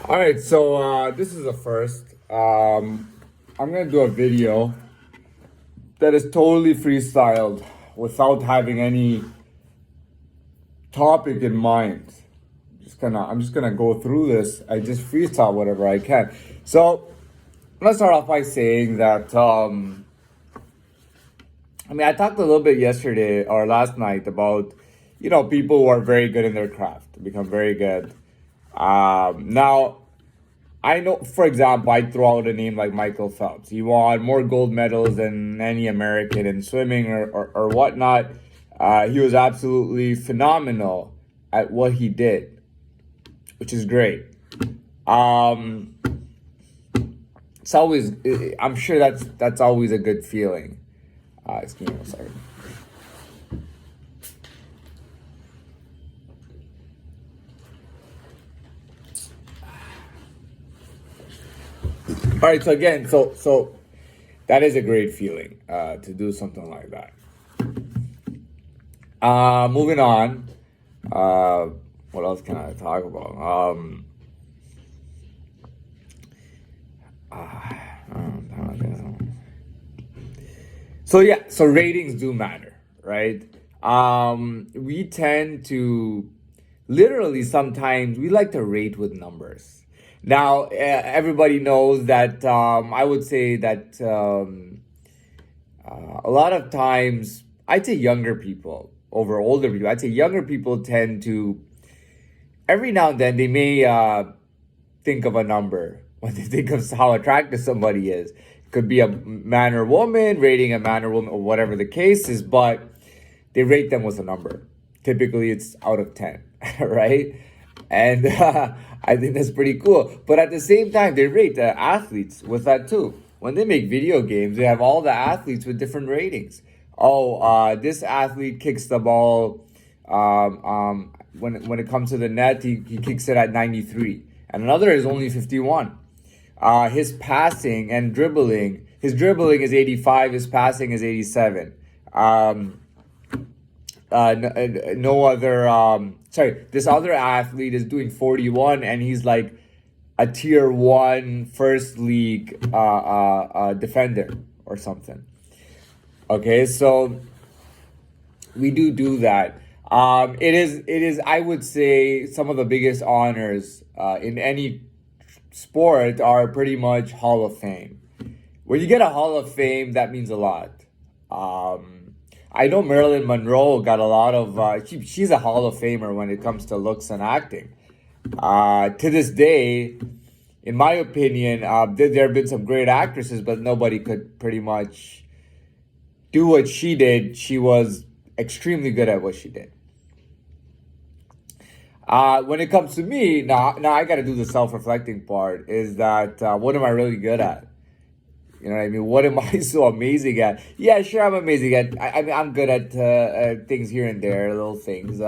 All right, so this is a first. I'm gonna do a video that is totally freestyled without having any topic in mind. I'm just gonna go through this. I just freestyle whatever I can. So let's start off by saying that I talked a little bit yesterday or last night about people who are very good in their craft, become very good. Now I know, for example, I throw out a name like Michael Phelps. He won more gold medals than any American in swimming or whatnot. He was absolutely phenomenal at what he did, which is great. Um, it's always, I'm sure that's always a good feeling. Excuse me one second. All right, so again, so that is a great feeling to do something like that. Moving on. Uh, what else can I talk about? So yeah, so ratings do matter, right? We tend to literally sometimes we like to rate with numbers. Now, everybody knows that I would say that a lot of times, I'd say younger people over older people, I'd say younger people tend to, every now and then, they may think of a number when they think of how attractive somebody is. It could be a man or woman, rating a man or woman, or whatever the case is, but they rate them with a number. Typically, it's out of 10, right? And I think that's pretty cool. But at the same time, they rate the athletes with that too. When they make video games, they have all the athletes with different ratings. Oh, this athlete kicks the ball. When it comes to the net, he kicks it at 93, and another is only 51. His passing and dribbling, his dribbling is 85, his passing is 87. No other, sorry, this other athlete is doing 41 and he's like a tier one first league defender or something. Okay, so we do that. It is I would say some of the biggest honors in any sport are pretty much Hall of Fame. When you get a Hall of Fame, that means a lot. I know Marilyn Monroe got a lot of. She's a Hall of Famer when it comes to looks and acting. To this day, in my opinion, there have been some great actresses, but nobody could pretty much do what she did. She was extremely good at what she did. When it comes to me, now I got to do the self-reflecting part. Is that what am I really good at? You know what I mean? What am I so amazing at? Yeah, sure, I'm amazing at. I mean, I'm good at things here and there, little things.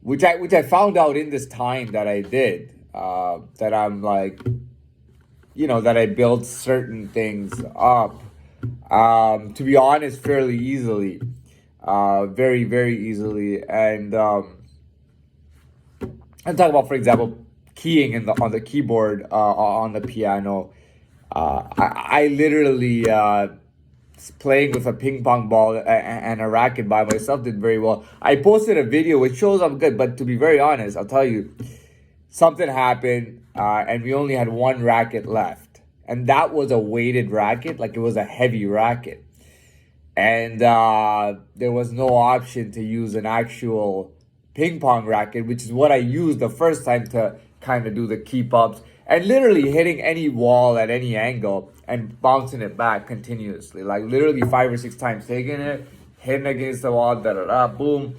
Which I found out in this time that I did. That I'm like, that I built certain things up. To be honest, fairly easily, very very easily, and I'm talking about, for example, keying on the keyboard on the piano. I literally playing with a ping pong ball and a racket by myself did very well. I posted a video which shows I'm good, but to be very honest, I'll tell you, something happened and we only had one racket left, and that was a weighted racket, like it was a heavy racket, and there was no option to use an actual ping pong racket, which is what I used the first time to kind of do the keep ups and literally hitting any wall at any angle and bouncing it back continuously, like literally 5 or 6 times, taking it, hitting against the wall, da da da, boom,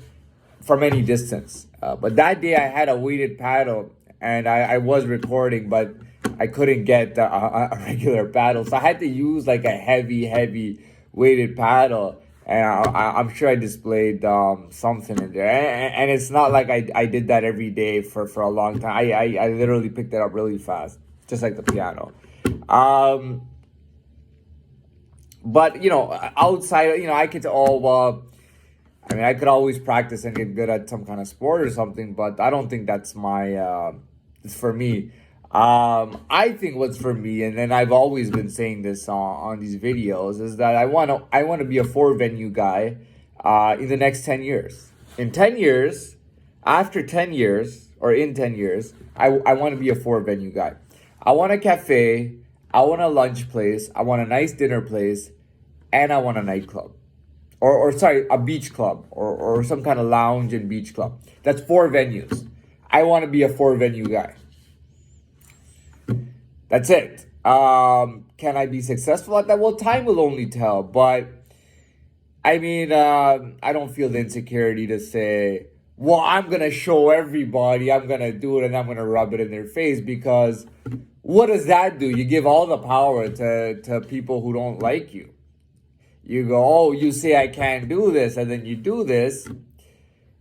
from any distance. But that day I had a weighted paddle and I was recording, but I couldn't get a regular paddle. So I had to use like a heavy weighted paddle. And I'm sure I displayed something in there. And it's not like I did that every day for a long time. I literally picked it up really fast, just like the piano. But, outside, I could I could always practice and get good at some kind of sport or something, but I don't think that's my It's for me. I think what's for me, and then I've always been saying this on these videos, is that I want to be a 4 venue guy in the next 10 years. In 10 years, after 10 years, or in 10 years, I want to be a 4 venue guy. I want a cafe. I want a lunch place. I want a nice dinner place, and I want a nightclub. Or sorry, a beach club or some kind of lounge and beach club. That's 4 venues. I want to be a 4 venue guy. That's it. Can I be successful at that? Well, time will only tell. But I mean, I don't feel the insecurity to say, well, I'm going to show everybody, I'm going to do it, and I'm going to rub it in their face, because what does that do? You give all the power to people who don't like you. You go, oh, you say I can't do this, and then you do this,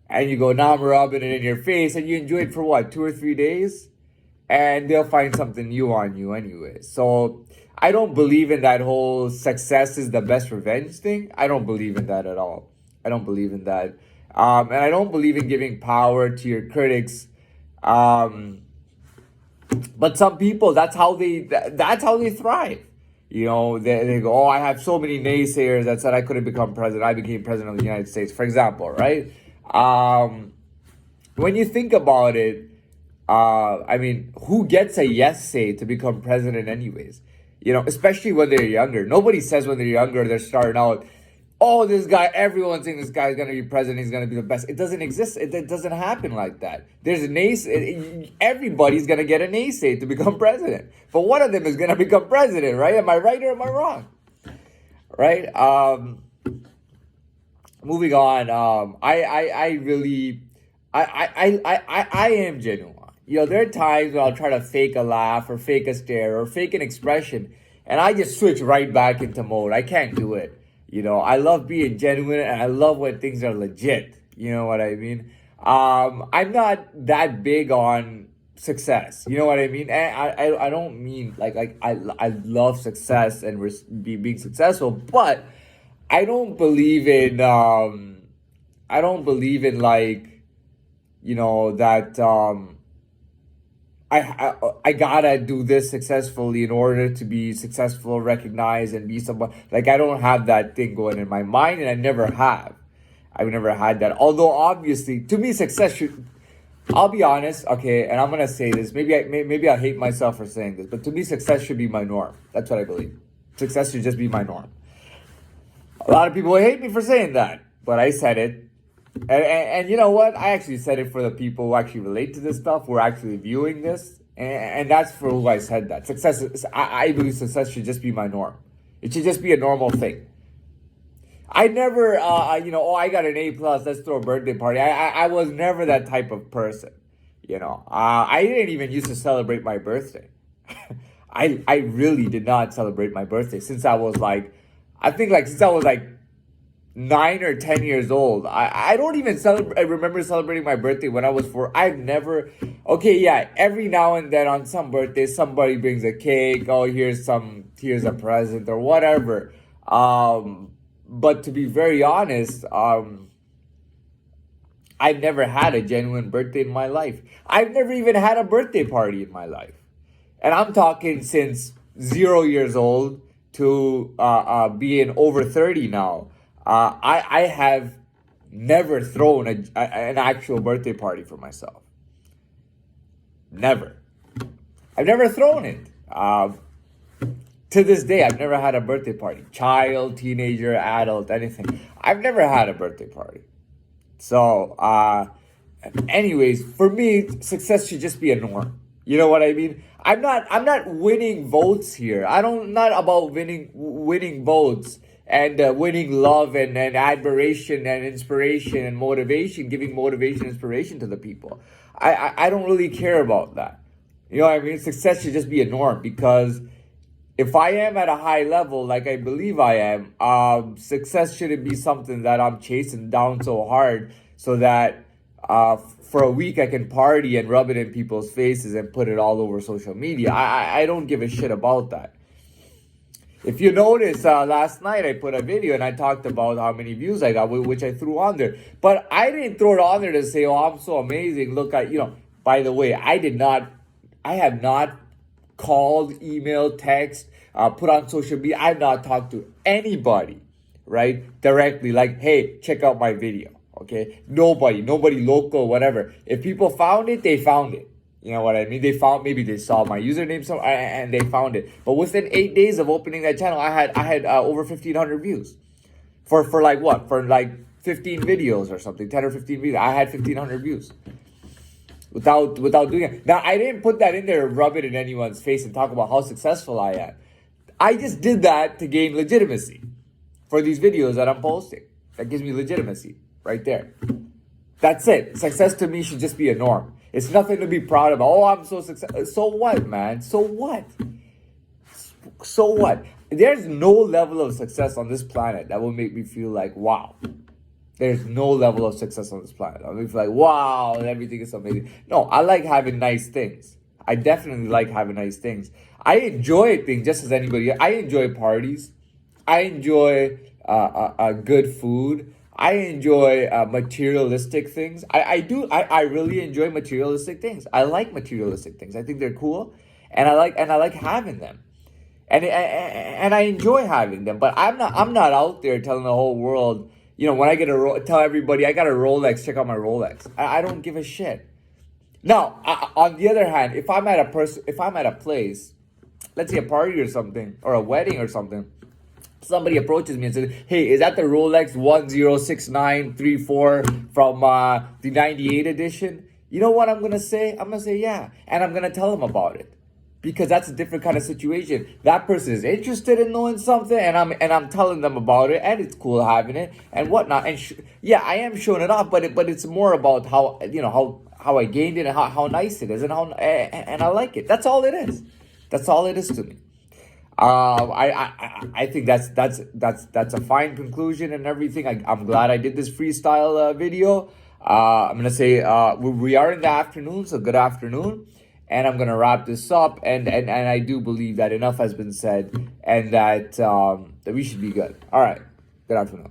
and you go, now I'm rubbing it in your face, and you enjoy it for what, 2 or 3 days? And they'll find something new on you anyway. So I don't believe in that whole success is the best revenge thing. I don't believe in that at all. I don't believe in that. And I don't believe in giving power to your critics. But some people, that's how they thrive. You know, they go, oh, I have so many naysayers that said I couldn't become president. I became president of the United States, for example, right? When you think about it, I mean, who gets a yes say to become president anyways? You know, especially when they're younger. Nobody says when they're younger, they're starting out, oh, this guy, everyone's saying this guy's going to be president, he's going to be the best. It doesn't exist. It doesn't happen like that. There's a naysay. Everybody's going to get a naysay to become president. But one of them is going to become president, right? Am I right or am I wrong? Right? Moving on. I really, I am genuine. You know, there are times when I'll try to fake a laugh or fake a stare or fake an expression, and I just switch right back into mode. I can't do it. You know, I love being genuine, and I love when things are legit. You know what I mean? I'm not that big on success. You know what I mean? And I don't mean like I love success and being successful, but I don't believe in like, you know, that I gotta do this successfully in order to be successful, recognized, and be someone. Like, I don't have that thing going in my mind, and I never have. I've never had that. Although, obviously, to me, success should. I'll be honest, okay, and I'm gonna say this. Maybe I hate myself for saying this, but to me, success should be my norm. That's what I believe. Success should just be my norm. A lot of people hate me for saying that, but I said it. And you know what? I actually said it for the people who actually relate to this stuff, who are actually viewing this. And that's for who I said that. I believe success should just be my norm. It should just be a normal thing. I never, I got an A+, let's throw a birthday party. I was never that type of person. You know, I didn't even used to celebrate my birthday. I really did not celebrate my birthday since I was like 9 or 10 years old. I don't even I remember celebrating my birthday when I was 4. I've never, okay, yeah, every now and then on some birthdays, somebody brings a cake. Oh, here's a present or whatever. But to be very honest, I've never had a genuine birthday in my life. I've never even had a birthday party in my life. And I'm talking since 0 years old to being over 30 now. I have never thrown an actual birthday party for myself. Never. I've never thrown it. To this day, I've never had a birthday party. Child, teenager, adult, anything. I've never had a birthday party. So, anyways, for me, success should just be a norm. You know what I mean? I'm not winning votes here. Not about winning votes and winning love and admiration and inspiration and motivation, giving motivation and inspiration to the people. I don't really care about that. You know what I mean? Success should just be a norm, because if I am at a high level, like I believe I am, success shouldn't be something that I'm chasing down so hard so that for a week I can party and rub it in people's faces and put it all over social media. I don't give a shit about that. If you notice, last night I put a video and I talked about how many views I got, which I threw on there. But I didn't throw it on there to say, oh, I'm so amazing. Look, by the way, I did not I have not called, emailed, text, put on social media. I've not talked to anybody, right, directly, like, hey, check out my video. Okay, nobody local, whatever. If people found it, they found it. You know what I mean? They found, maybe they saw my username and they found it. But within 8 days of opening that channel, I had over 1,500 views for like what? For like 15 videos or something, 10 or 15 videos. I had 1,500 views without doing it. Now, I didn't put that in there to rub it in anyone's face and talk about how successful I am. I just did that to gain legitimacy for these videos that I'm posting. That gives me legitimacy right there. That's it. Success to me should just be a norm. It's nothing to be proud of. Oh, I'm so successful. So what, man? So what? So what? There's no level of success on this planet that will make me feel like, wow. There's no level of success on this planet. I'll be like, wow, everything is amazing. No, I like having nice things. I definitely like having nice things. I enjoy things just as anybody. I enjoy parties. I enjoy good food. I enjoy materialistic things. I really enjoy materialistic things. I like materialistic things. I think they're cool, and I like having them, and I enjoy having them. But I'm not out there telling the whole world. You know, when I get tell everybody I got a Rolex, check out my Rolex. I don't give a shit. Now, on the other hand, if I'm at a place, let's say a party or something, or a wedding or something, somebody approaches me and says, hey, is that the Rolex 106934 from the 98 edition? You know what I'm going to say? I'm going to say, yeah. And I'm going to tell them about it. Because that's a different kind of situation. That person is interested in knowing something, and I'm telling them about it, and it's cool having it and whatnot. And yeah, I am showing it off, but it's more about how, you know, how I gained it and how nice it is and I like it. That's all it is. That's all it is to me. I think that's a fine conclusion and everything. I'm glad I did this freestyle video. I'm gonna say we are in the afternoon, so good afternoon, and I'm gonna wrap this up. And I do believe that enough has been said, and that we should be good. All right, good afternoon.